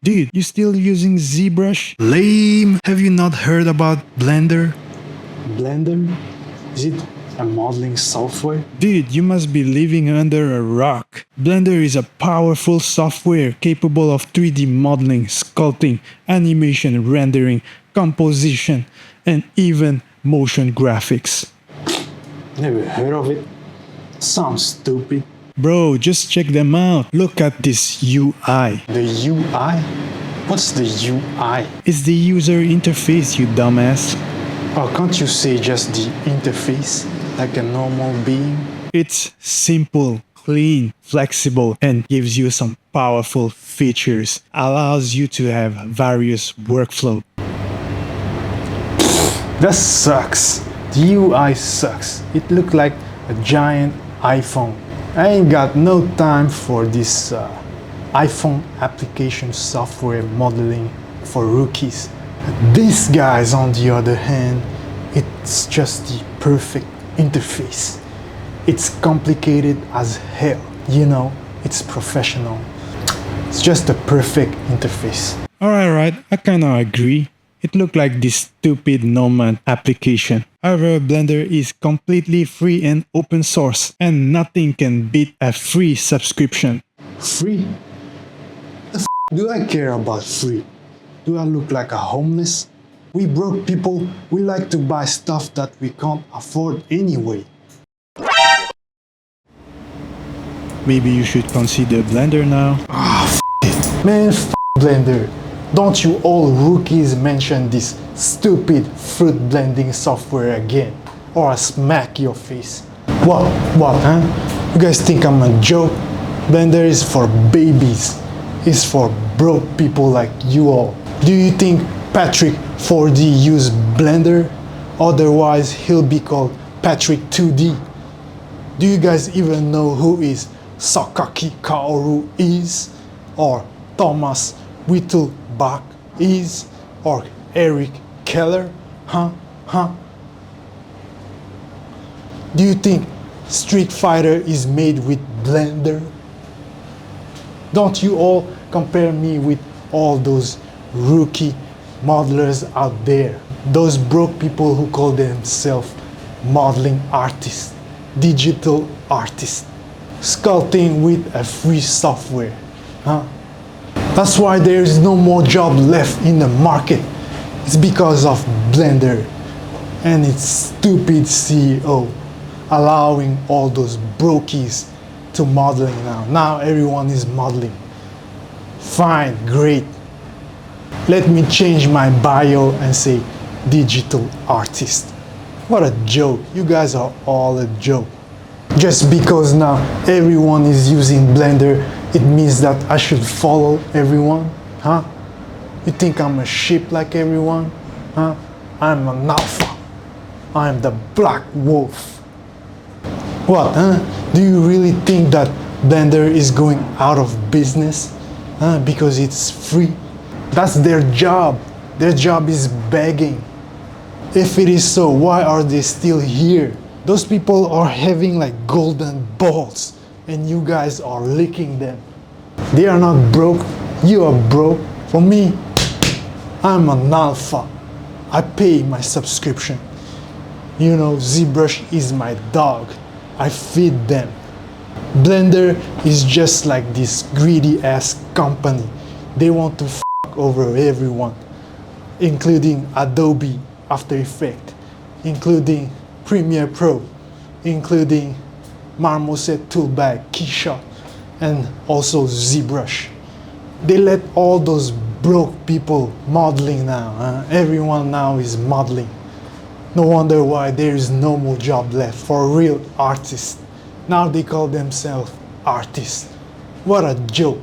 Dude, you still using Zbrush? Lame! Have you not heard about Blender? Blender? Is it a modeling software? Dude, you must be living under a rock. Blender is a powerful software capable of 3D modeling, sculpting, animation, rendering, composition, and even motion graphics. Never heard of it. Sounds stupid. Bro, just check them out. Look at this UI. The UI? What's the UI? It's the user interface, you dumbass. Oh, can't you say just the interface, like a normal being? It's simple, clean, flexible, and gives you some powerful features. Allows you to have various workflow. That sucks. The UI sucks. It looked like a giant iPhone. I ain't got no time for this iPhone application software modeling for rookies. These guys, on the other hand, it's just the perfect interface. It's complicated as hell, you know, it's professional. It's just the perfect interface. Alright, I kinda agree. It looked like this stupid Nomad application. However, Blender is completely free and open source, and nothing can beat a free subscription. Free? The do I care about free? Do I look like a homeless? We broke people, we like to buy stuff that we can't afford anyway. Maybe you should consider Blender now. Man, Blender. Don't you all rookies mention this stupid fruit blending software again, or I smack your face. What, huh? You guys think I'm a joke? Blender is for babies. It's for broke people like you all. Do you think Patrick 4D used Blender? Otherwise, he'll be called Patrick 2D. Do you guys even know who is Sakaki Kaoru is? Or Thomas Whittlebach is? Or Eric Keller? Huh? Do you think Street Fighter is made with Blender? Don't you all compare me with all those rookie modelers out there? Those broke people who call themselves modeling artists, digital artists, sculpting with a free software, huh? That's why there is no more job left in the market. It's because of Blender and its stupid CEO allowing all those brokies to modeling now. Now everyone is modeling. Fine, great. Let me change my bio and say digital artist. What a joke. You guys are all a joke. Just because now everyone is using Blender, it means that I should follow everyone, huh? You think I'm a sheep like everyone, huh? I'm an alpha. I'm the black wolf. What, huh? Do you really think that Blender is going out of business, huh? Because it's free? That's their job. Their job is begging. If it is so, why are they still here? Those people are having like golden balls and you guys are licking them. They are not broke, you are broke. For me, I'm an alpha. I pay my subscription. You know, Zbrush is my dog. I feed them. Blender is just like this greedy ass company. They want to f over everyone, including Adobe After Effects, including Premiere Pro, including Marmoset Toolbag, Keyshot, and also Zbrush. They let all those broke people modeling now. Huh? Everyone now is modeling. No wonder why there is no more job left for real artists. Now they call themselves artists. What a joke.